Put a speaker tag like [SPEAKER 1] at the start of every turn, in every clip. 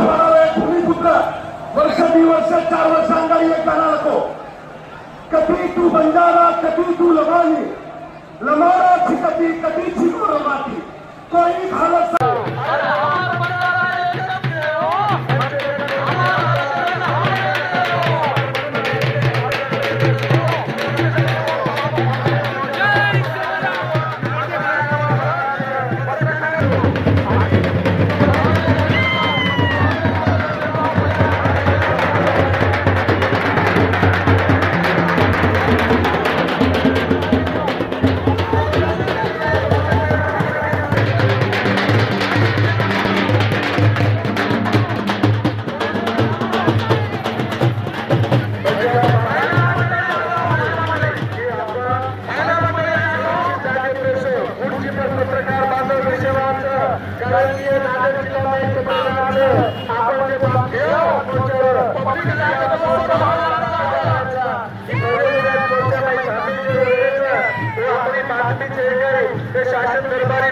[SPEAKER 1] मराठवाडा भूमिपुत्र वर्ष 2 वर्ष 4 वर्ष अंगाई एक गाना नको। कभी तू बंजारा कभी तू लमानी लमारा थी कभी थी को रमाती कोई हालत शासन दरबारी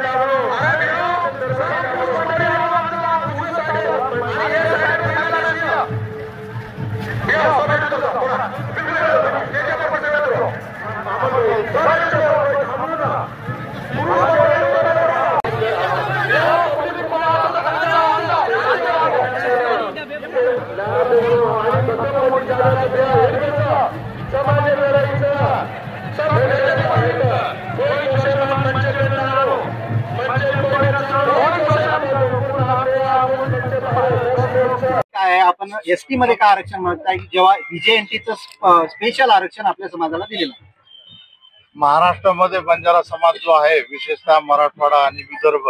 [SPEAKER 2] आपण एसटी मध्ये का आरक्षण म्हणताय जेव्हा व्हीजेएनटीचं स्पेशल आरक्षण आपल्या समाजाला दिलेलं आहे?
[SPEAKER 3] महाराष्ट्रामध्ये बंजारा समाज जो आहे, विशेषतः मराठवाडा आणि विदर्भ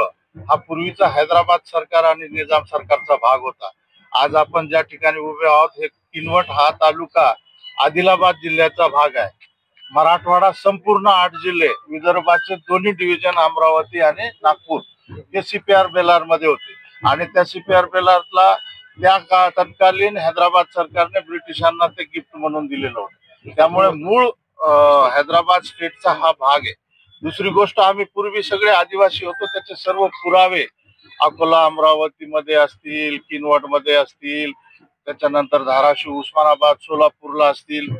[SPEAKER 3] हा पूर्वीचा हैदराबाद सरकार आणि निजाम सरकारचा भाग होता। आज आपण ज्या ठिकाणी उभे आहोत हे किनवट हा तालुका आदिलाबाद जिल्ह्याचा भाग आहे। मराठवाडा संपूर्ण 8 जिल्हे, विदर्भाचे दोन्ही डिव्हिजन अमरावती आणि नागपूर हे सीपीआर बेलार मध्ये होते आणि त्या सीपीआर बेलारला त्या तत्कालीन हैदराबाद सरकारने ब्रिटिशांना ते गिफ्ट म्हणून दिलेलं होतं। त्यामुळे मूळ हैदराबाद स्टेटचा हा भाग आहे। दुसरी गोष्ट, आम्ही पूर्वी सगळे आदिवासी होतो, त्याचे सर्व पुरावे अकोला अमरावती मध्ये असतील, किनवट मध्ये असतील, त्याच्यानंतर धाराशिव उस्मानाबाद सोलापूरला असतील,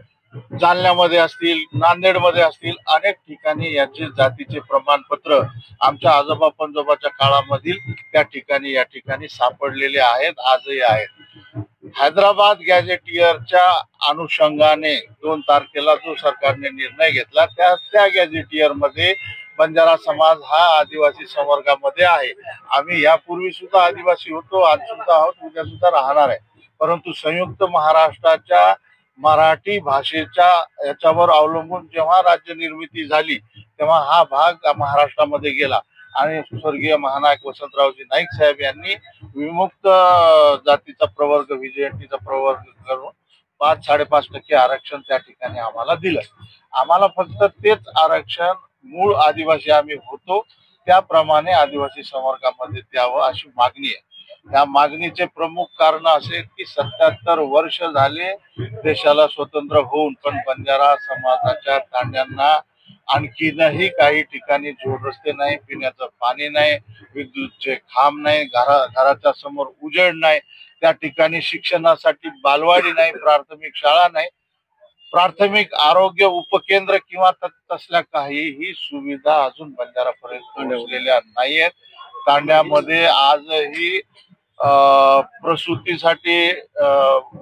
[SPEAKER 3] जालन्यामध्ये असतील, नांदेड मध्ये असतील, अनेक ठिकाणी याचे जातीचे प्रमाणपत्र आमच्या आजोबा पंजोबाच्या काळामधील त्या ठिकाणी या ठिकाणी सापडलेले आहेत, आजही आहेत। हैदराबाद गॅझेटियरच्या अनुषंगाने 2 तारखेला जो सरकारने निर्णय घेतला त्या गॅझेटियर मध्ये बंजारा समाज हा आदिवासी संवर्गामध्ये आहे। आम्ही यापूर्वी सुद्धा आदिवासी होतो, आज सुद्धा आहोत, उद्या सुद्धा राहणार आहे। परंतु संयुक्त महाराष्ट्राच्या मराठी भाषेच्या याच्यावर अवलंबून जेव्हा राज्य निर्मिती झाली तेव्हा हा भाग महाराष्ट्रामध्ये गेला आणि स्वर्गीय महानायक वसंतरावजी नाईक साहेब यांनी विमुक्त जातीचा प्रवर्ग व्हीजेएनटीचा प्रवर्ग करून 5-5.5% आरक्षण त्या ठिकाणी आम्हाला दिलं। आम्हाला फक्त तेच आरक्षण मूळ आदिवासी आम्ही होतो त्याप्रमाणे आदिवासी संवर्गामध्ये द्यावं अशी मागणी आहे। या मागणीचे प्रमुख कारण असे की 77 वर्ष झाले देशाला स्वतंत्र होऊन, पण बंजारा समाजाच्या तांड्यांना आणखीनही काही ठिकाणी जोड रस्ते नाही, पिण्याचं पाणी नाही, विद्युतचे खांब नाही, घराच्या समोर उजेड नाही, त्या ठिकाणी शिक्षणासाठी बालवाडी नाही, प्राथमिक शाळा नाही, प्राथमिक आरोग्य उपकेंद्र किंवा तसल्या काहीही सुविधा अजून बंजारापर्यंत पोहोचलेल्या नाहीयेत। तांड्यामध्ये आजही प्रसूतीसाठी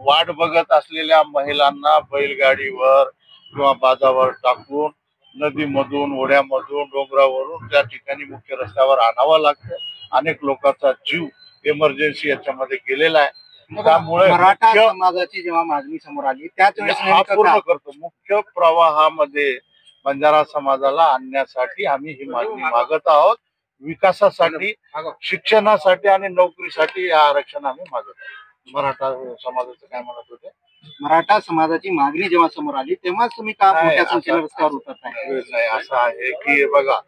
[SPEAKER 3] वाट बघत असलेल्या महिलांना बैलगाडीवर किंवा बाजावर टाकून नदीमधून, ओढ्यामधून, डोंगरावरून त्या ठिकाणी मुख्य रस्त्यावर आणावं लागतं। अनेक लोकांचा जीव इमर्जन्सी याच्यामध्ये गेलेला आहे। त्यामुळे
[SPEAKER 2] मराठा समाजाची जेव्हा मागणी समोर आली त्याच वेळेस
[SPEAKER 3] पूर्ण करतो, मुख्य प्रवाहामध्ये बंजारा समाजाला आणण्यासाठी आम्ही ही मागणी मागत आहोत। विकासासाठी, शिक्षणासाठी आणि नोकरीसाठी हे आरक्षण आम्ही मागत आहोत। मराठा समाजाचं काय म्हणत होते?
[SPEAKER 2] मराठा समाजाची मागणी जेव्हा समोर आली तेव्हाच तुम्ही का मोठ्या संख्येने रस्त्यावर उतरताय?
[SPEAKER 3] नाही, असं आहे की बघा,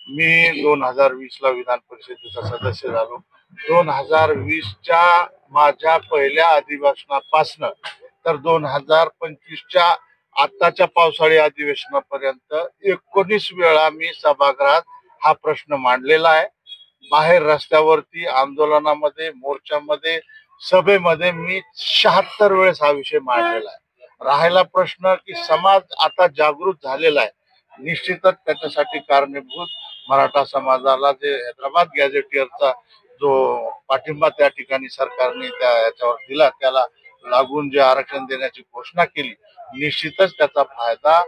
[SPEAKER 3] मी 2020 ला विधान परिषदेचा सदस्य झालो। 2020च्या माझ्या पहिल्या अधिवेशनापासून तर 2025च्या आताच्या पावसाळी अधिवेशनापर्यंत 19 वेळा मी सभागृहात हा प्रश्न मांडलेला आहे। बाहेर रस्त्यावरती, आंदोलनामध्ये, मोर्चामध्ये सभेमध्ये मी 76 वेळेस हा विषय मांडलेला आहे. राहिला प्रश्न की समाज आता जागृत झालेला आहे. निश्चितच त्याच्यासाठी कारणीभूत मराठा समाजाला जे हैदराबाद गॅझेटियरचा जो पाठिंबा त्या ठिकाणी सरकारने त्या याच्यावर दिला, त्याला लागून जे आरक्षण देण्याची घोषणा केली, निश्चितच त्याचा फायदा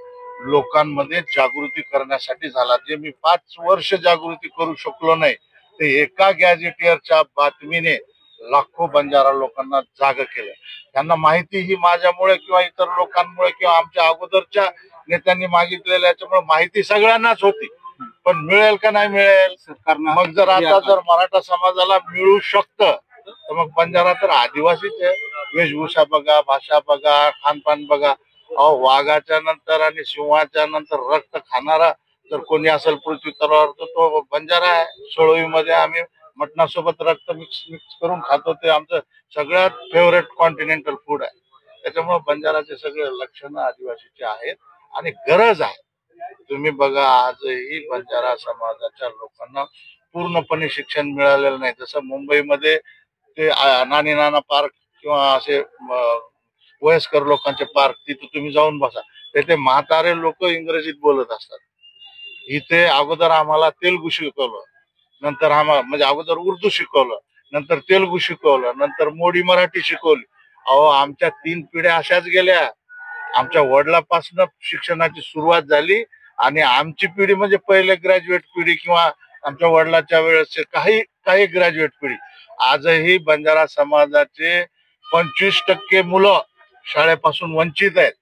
[SPEAKER 3] लोकांमध्ये जागृती करण्यासाठी झाला. जे मी 5 वर्ष जागृती करू शकलो नाही, ते एका गॅझेटियरच्या बातमीने लाखो बंजारा लोकांना जाग केलं. त्यांना माहिती ही माझ्यामुळे किंवा इतर लोकांमुळे किंवा आमच्या अगोदरच्या नेत्यांनी मागितलेल्या याच्यामुळे माहिती सगळ्यांनाच होती, पण मिळेल का नाही मिळेल. मग जर आता जर मराठा समाजाला मिळू शकतं तर मग बंजारा तर आदिवासीच आहे. वेशभूषा बघा, भाषा बघा, खानपान बघा. अहो, वाघाच्या नंतर आणि सिंहाच्या नंतर रक्त खाणारा जर कोणी असेल पृथ्वी तलावर तर तो बंजारा आहे. सोळवीमध्ये आम्ही मटणासोबत रक्त मिक्स करून खातो, ते आमचं सगळ्यात फेवरेट कॉन्टिनेंटल फूड आहे. त्याच्यामुळे बंजाराचे सगळे लक्षणं आदिवासीचे आहेत आणि गरज आहे. तुम्ही बघा, आजही बंजारा समाजाच्या लोकांना पूर्णपणे शिक्षण मिळालेलं नाही. जसं मुंबईमध्ये ते नानी नाना पार्क किंवा असे वयस्कर लोकांचे पार्क, तिथे तुम्ही जाऊन बसा, तेथे म्हातारे लोक इंग्रजीत बोलत असतात. इथे अगोदर आम्हाला तेलुगू शिकवलं, नंतर म्हणजे अगोदर उर्दू शिकवलं, नंतर तेलुगू शिकवलं, नंतर मोडी मराठी शिकवली. अहो, आमच्या 3 पिढ्या अशाच गेल्या. आमच्या वडिलापासून शिक्षणाची सुरुवात झाली आणि आमची पिढी म्हणजे पहिले ग्रॅज्युएट पिढी किंवा आमच्या वडिलाच्या वेळेस काही ग्रॅज्युएट पिढी. आजही बंजारा समाजाचे 25% मुलं शाळेपासून वंचित आहेत.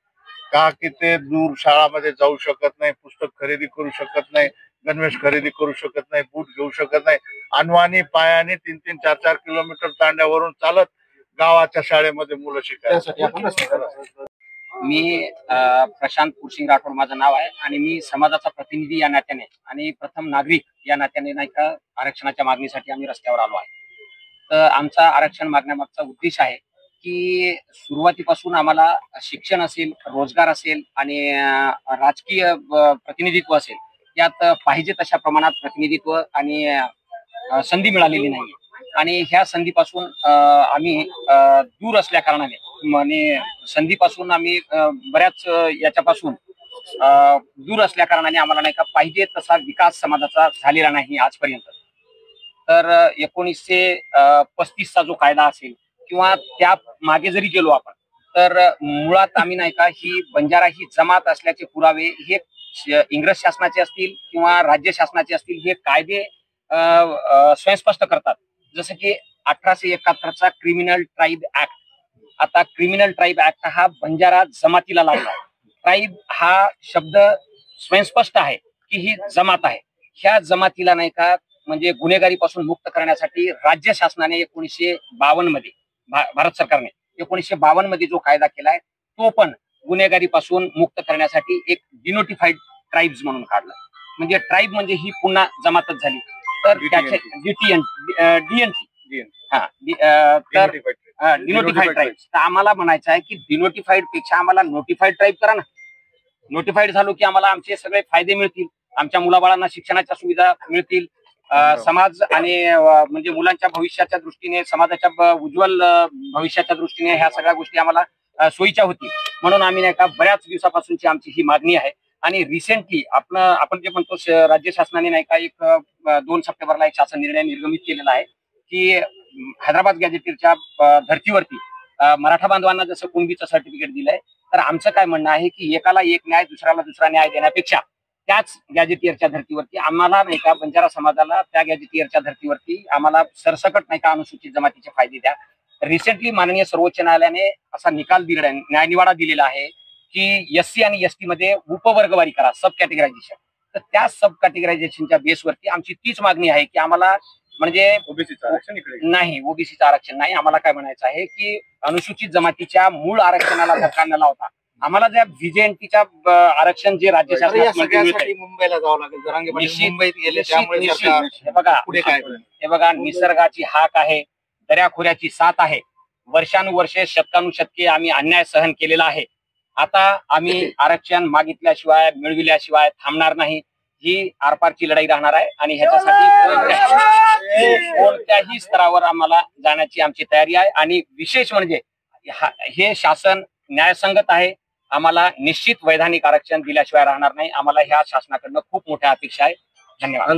[SPEAKER 3] का की ते दूर शाळामध्ये जाऊ शकत नाही, पुस्तक खरेदी करू शकत नाही, गणवेश खरेदी करू शकत नाही, बूट घेऊ शकत नाही. अनवाणी पायाने 3-3, 4-4 किलोमीटर तांड्यावरून चालत गावाच्या शाळेमध्ये मुलं शिकायला.
[SPEAKER 4] मी प्रशांत पुरसिंग राठोड माझं नाव आहे आणि मी समाजाचा प्रतिनिधी या नात्याने आणि प्रथम नागरिक या नात्याने नाही का आरक्षणाच्या मागणीसाठी आम्ही रस्त्यावर आलो आहे. तर आमचा आरक्षण मागण्यामागचा उद्देश आहे की सुरुवातीपासून आम्हाला शिक्षण असेल, रोजगार असेल आणि राजकीय प्रतिनिधित्व असेल, यात पाहिजे तशा प्रमाणात प्रतिनिधित्व आणि संधी मिळालेली नाही. आणि ह्या संधीपासून आम्ही दूर असल्या कारणाने आणि संधीपासून आम्ही बऱ्याच याच्यापासून दूर असल्या कारणाने आम्हाला नाही का पाहिजे तसा विकास समाजाचा झालेला नाही आजपर्यंत. तर 1935चा जो कायदा असेल किंवा त्या मागे जरी गेलो आपण, तर मुळात आम्ही नाही का ही बंजारा ही जमात असल्याचे पुरावे हे इंग्रज शासनाचे असतील किंवा राज्य शासनाचे असतील, हे कायदे स्वयंस्पष्ट करतात. जसं की 1871चा क्रिमिनल ट्राईब ऍक्ट. आता क्रिमिनल ट्राईब ऍक्ट हा बंजारा जमातीला लावला. ट्राईब हा शब्द स्वयंस्पष्ट आहे की ही जमात आहे. ह्या जमातीला नाही का म्हणजे गुन्हेगारीपासून मुक्त करण्यासाठी राज्य शासनाने 1952 मध्ये भारत सरकारने 1952 मध्ये जो कायदा केलाय, तो पण गुन्हेगारीपासून मुक्त करण्यासाठी एक डिनोटिफाईड ट्राईब्स म्हणून काढला. म्हणजे ट्राईब म्हणजे ही पुन्हा जमातच झाली. तर त्याचे डीएनटी तर डिनोटिफाईड ट्राईब्स. तर आम्हाला म्हणायचं आहे की डिनोटिफाईड पेक्षा आम्हाला नोटिफाईड ट्राईब करा ना. नोटिफाईड झालो की आम्हाला आमचे सगळे फायदे मिळतील, आमच्या मुलाबाळांना शिक्षणाच्या सुविधा मिळतील, समाज आणि म्हणजे मुलांच्या भविष्याच्या दृष्टीने, समाजाच्या उज्ज्वल भविष्याच्या दृष्टीने ह्या सगळ्या गोष्टी आम्हाला सोयीच्या होतील. म्हणून आम्ही नाही का बऱ्याच दिवसापासूनची आमची ही मागणी आहे. आणि रिसेंटली आपण जे म्हणतो राज्य शासनाने नाही का 2 सप्टेंबरला एक शासन निर्णय निर्गमित केलेला आहे की हैदराबाद गॅझेटियरच्या धर्तीवरती मराठा बांधवांना जसं कुणबीचं सर्टिफिकेट दिलंय, तर आमचं काय म्हणणं आहे की एकाला एक न्याय दुसऱ्याला दुसरा न्याय देण्यापेक्षा त्याच गॅझेटियरच्या धर्तीवरती आम्हाला नाही का बंजारा समाजाला त्या गॅझेटियरच्या धर्तीवरती आम्हाला सरसकट नाही का अनुसूचित जमातीचे फायदे द्या. रिसेंटली माननीय सर्वोच्च न्यायालयाने असा निकाल दिलेला, न्यायनिवाडा दिलेला आहे की एससी आणि एसटी मध्ये उपवर्गवारी करा, सब कॅटेगरायझेशन. तर त्या सब कॅटेगरायझेशनच्या बेसवरती आमची तीच मागणी आहे की आम्हाला म्हणजे ओबीसीचं आरक्षण नाही, ओबीसीचं आरक्षण नाही. आम्हाला काय म्हणायचं आहे की अनुसूचित जमातीच्या मूळ आरक्षणाला धक्का न लावता आम्हाला ज्या व्हीजेएनटीच्या आरक्षण जे राज्य शासनासाठी
[SPEAKER 2] मुंबईला जावं लागेल. जरांगे पाटील मुंबईत गेले, त्यामुळे
[SPEAKER 4] हे बघा निसर्गाची हाक आहे, दऱ्याखोऱ्याची साथ आहे. वर्षानुवर्षे शतकानुशतके आम्ही अन्याय सहन केलेला आहे. आता आम्ही आरक्षण मागितल्याशिवाय मिळविल्याशिवाय थांबणार नाही. ही आरपारची लढाई राहणार आहे आणि ह्याच्यासाठी कोणत्याही स्तरावर आम्हाला जाण्याची आमची तयारी आहे. आणि विशेष म्हणजे हे शासन न्यायसंगत आहे. आम्हाला निश्चित वैधानिक आरक्षण दिल्याशिवाय राहणार नाही. आम्हाला ह्या शासनाकडनं खूप मोठ्या अपेक्षा आहे. धन्यवाद.